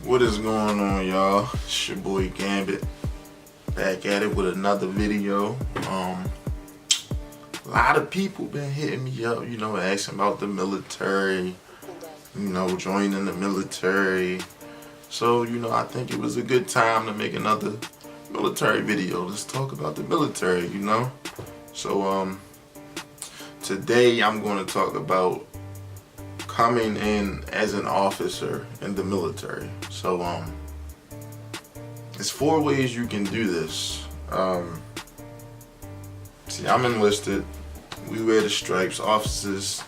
What is going on, y'all? It's your boy Gambit, back at it with another video. A lot of people been hitting me up, asking about the military, joining the military. So, I think it was a good time to make another military video. Let's talk about the military, So, today I'm going to talk about coming in as an officer in the military. So there's 4 ways you can do this. See, I'm enlisted. We wear the stripes. Officers,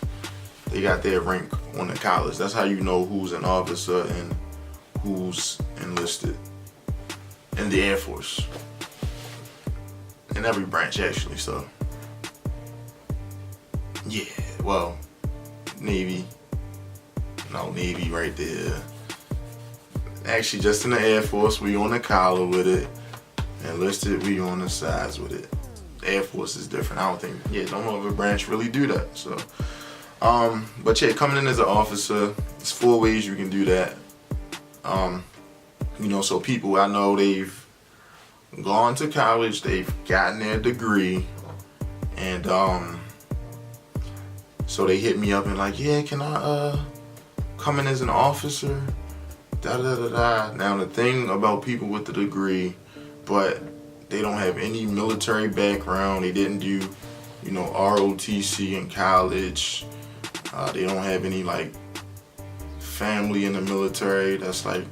they got their rank on the college. That's how you know who's an officer and who's enlisted in the Air Force. In every branch, actually. So yeah, well, Navy. No, Navy right there. Actually, just in the Air Force, we on the collar with it. Enlisted, we on the sides with it. Air Force is different. I don't think, don't know if a branch really do that. So, but yeah, coming in as an officer, there's 4 ways you can do that. So people, I know they've gone to college, they've gotten their degree, and so they hit me up and like, yeah, can I come in as an officer? Now the thing about people with the degree, but they don't have any military background, they didn't do, ROTC in college, they don't have any like family in the military that's like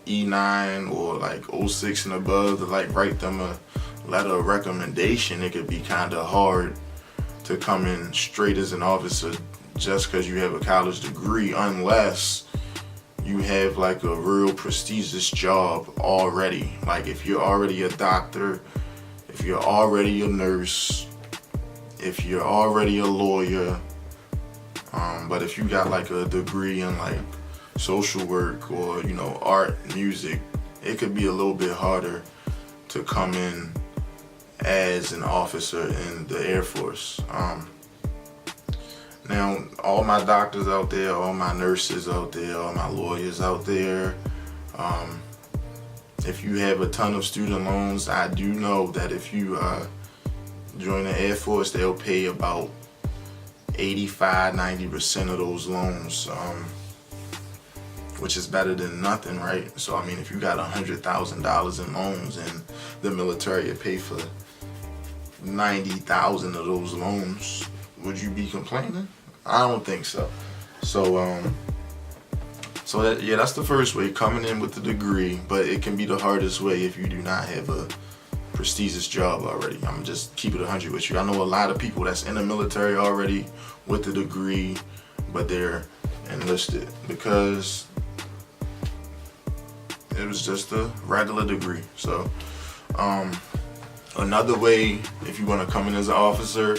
E9 or like 06 and above to like write them a letter of recommendation. It could be kind of hard to come in straight as an officer just because you have a college degree, unless you have like a real prestigious job already. Like if you're already a doctor, if you're already a nurse, if you're already a lawyer, but if you got like a degree in like social work or art, music, it could be a little bit harder to come in as an officer in the Air Force. Now, all my doctors out there, all my nurses out there, all my lawyers out there, if you have a ton of student loans, I do know that if you join the Air Force, they'll pay about 85–90% of those loans, which is better than nothing, right? So, I mean, if you got $100,000 in loans and the military will pay for 90,000 of those loans, would you be complaining? I don't think so. So that's the first way, coming in with the degree, but it can be the hardest way if you do not have a prestigious job already. I'm gonna just keep it 100 with you. I know a lot of people that's in the military already with the degree, but they're enlisted because it was just a regular degree. So another way, if you want to come in as an officer,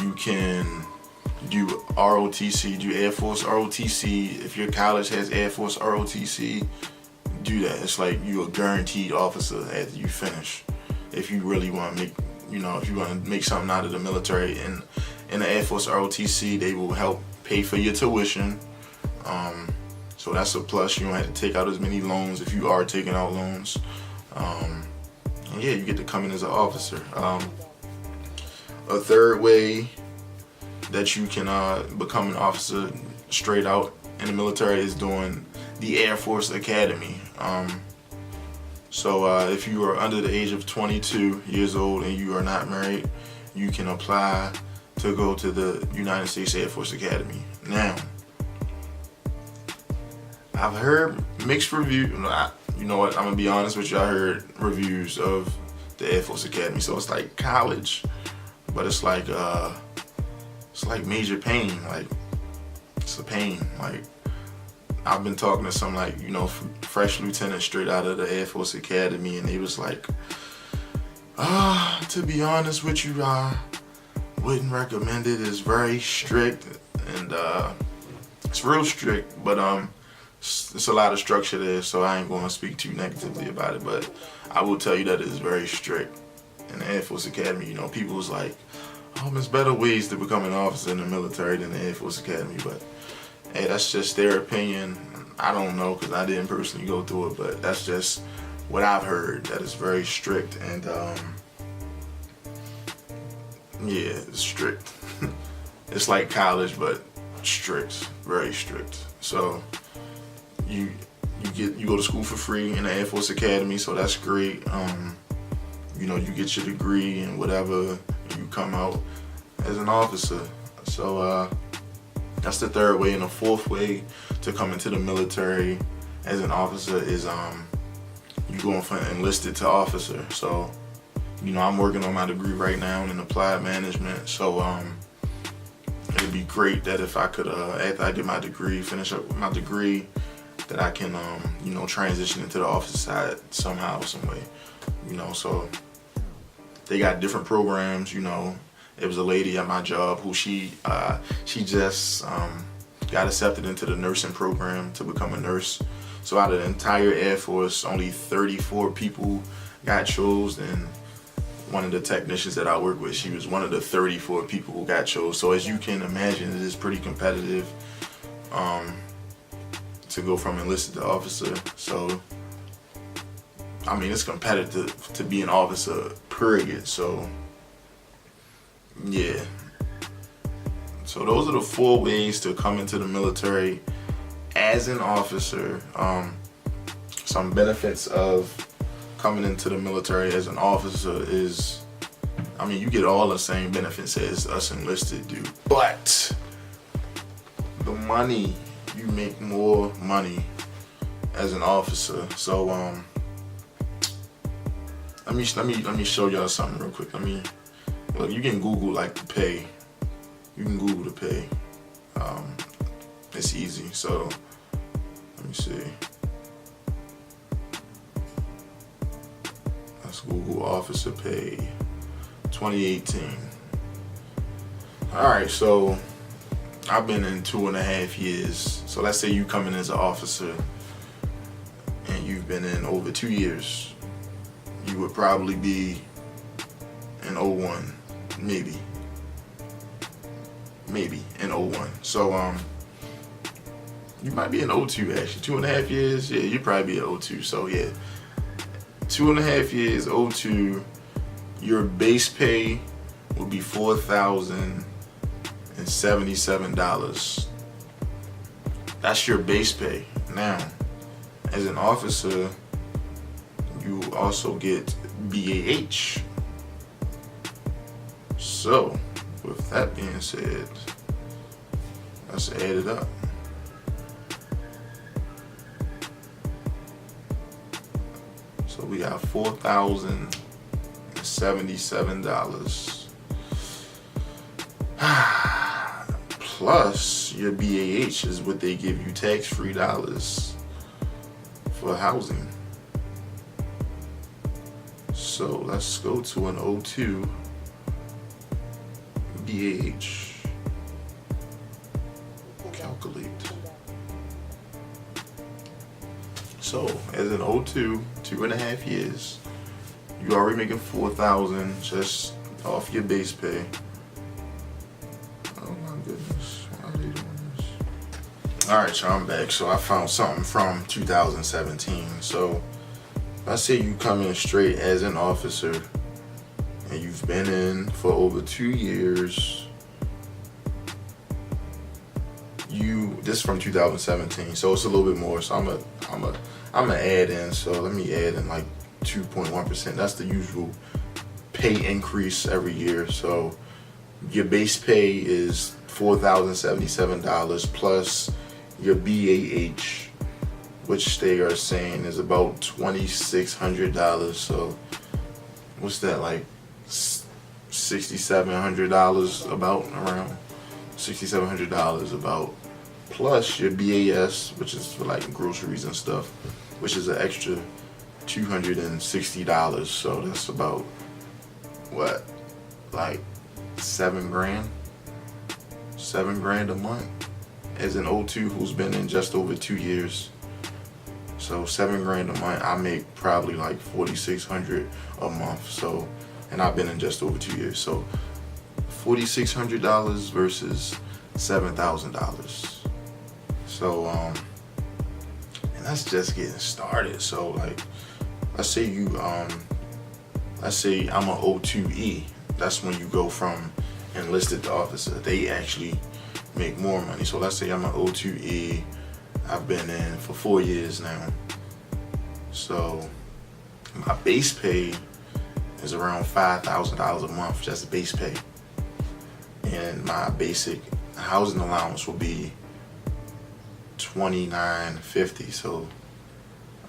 you can do ROTC, do Air Force ROTC. If your college has Air Force ROTC, do that. It's like you're a guaranteed officer after you finish. If you really want to make, if you want to make something out of the military, and in the Air Force ROTC, they will help pay for your tuition. So that's a plus. You don't have to take out as many loans if you are taking out loans. And yeah, you get to come in as an officer. A third way that you can become an officer straight out in the military is doing the Air Force Academy. So if you are under the age of 22 years old and you are not married, you can apply to go to the United States Air Force Academy. Now, I've heard mixed reviews. You know what, I'm gonna be honest with you, I heard reviews of the Air Force Academy. So it's like college, but it's like major pain. Like, it's a pain. Like, I've been talking to some like, fresh lieutenants straight out of the Air Force Academy, and they was like, to be honest with you, I wouldn't recommend it. It's very strict, and it's real strict, but it's a lot of structure there, so I ain't going to speak too negatively about it, but I will tell you that it is very strict. In the Air Force Academy, people was like, there's better ways to become an officer in the military than the Air Force Academy, but hey, that's just their opinion. I don't know because I didn't personally go through it, but that's just what I've heard, that it's very strict. And yeah, it's strict. It's like college, but strict, very strict. So you go to school for free in the Air Force Academy, so that's great. You know, you get your degree and whatever, and you come out as an officer. So that's the third way. And the fourth way to come into the military as an officer is you going from enlisted to officer. So, you know, I'm working on my degree right now in applied management. So it'd be great that if I could, after I get my degree, finish up with my degree, that I can, you know, transition into the officer side somehow, some way. You know, so they got different programs. You know, it was a lady at my job who she just got accepted into the nursing program to become a nurse. So out of the entire Air Force, only 34 people got chosen, and one of the technicians that I work with, she was one of the 34 people who got chosen. So as you can imagine, it is pretty competitive to go from enlisted to officer. So I mean, it's competitive to be an officer, period. So yeah. So those are the 4 ways to come into the military as an officer. Some benefits of coming into the military as an officer is, I mean, you get all the same benefits as us enlisted do, but the money, you make more money as an officer. So let me show y'all something real quick. Look, you can Google like the pay. You can Google the pay. It's easy. So let me see. Let's Google officer pay 2018. All right, so I've been in 2.5 years. So let's say you come in as an officer and you've been in over 2 years. You would probably be in 01, maybe in 01. So you might be in 02 actually. 2.5 years, yeah, you'd probably be in 02. So yeah, 2.5 years, 02, your base pay would be $4,077. That's your base pay. Now, as an officer, you also get BAH. So, with that being said, let's add it up. So we got $4,077 plus your BAH is what they give you, tax-free dollars for housing. So let's go to an 02 BAH. Calculate. So as an 02, 2.5 years, you already making $4,000 just off your base pay. Oh my goodness, why are they doing this? All right, y'all, I'm back. So I found something from 2017. So let's say you come in straight as an officer and you've been in for over 2 years. This is from 2017, so it's a little bit more. So I'm gonna add in. So let me add in like 2.1%. That's the usual pay increase every year. So your base pay is $4,077 plus your BAH, which they are saying is about $2,600. So what's that, like $6,700 about, around $6,700 about, plus your BAS, which is for like groceries and stuff, which is an extra $260. So that's about what, like $7 grand a month as an 02 who's been in just over 2 years. So $7 grand a month, I make probably like $4,600 a month. So, and I've been in just over 2 years. So $4,600 versus $7,000. So that's just getting started. So like, let's say I'm a O2E. That's when you go from enlisted to officer. They actually make more money. So let's say I'm an O2E. I've been in for 4 years now. So my base pay is around $5,000 a month, just base pay. And my basic housing allowance will be $29.50. So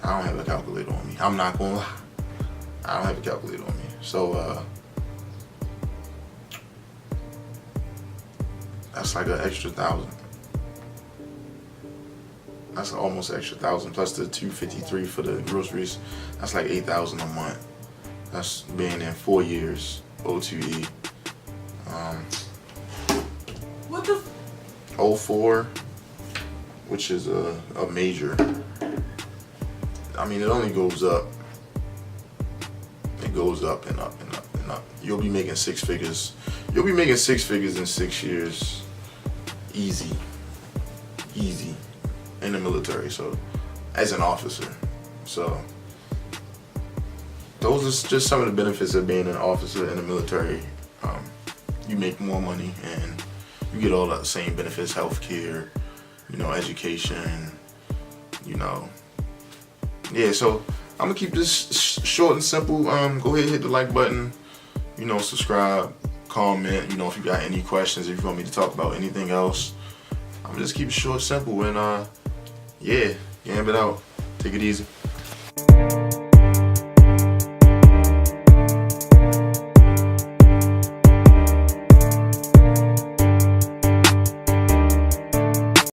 I don't have a calculator on me. I'm not gonna lie. I don't have a calculator on me. So that's like an extra $1,000. That's almost an extra $1,000 plus the $253 for the groceries. That's like $8,000 a month. That's being in 4 years, O2E. What the? 04, which is a major. I mean, it only goes up. It goes up and up and up and up. You'll be making 6 figures. You'll be making 6 figures in 6 years. Easy. Easy. In the military, so as an officer. So those are just some of the benefits of being an officer in the military. You make more money and you get all the same benefits: healthcare, education, Yeah, so I'm gonna keep this short and simple. Go ahead, hit the like button. Subscribe, comment. If you got any questions, if you want me to talk about anything else, I'm gonna just keep it short, simple, and yeah, Gambit out. Take it easy.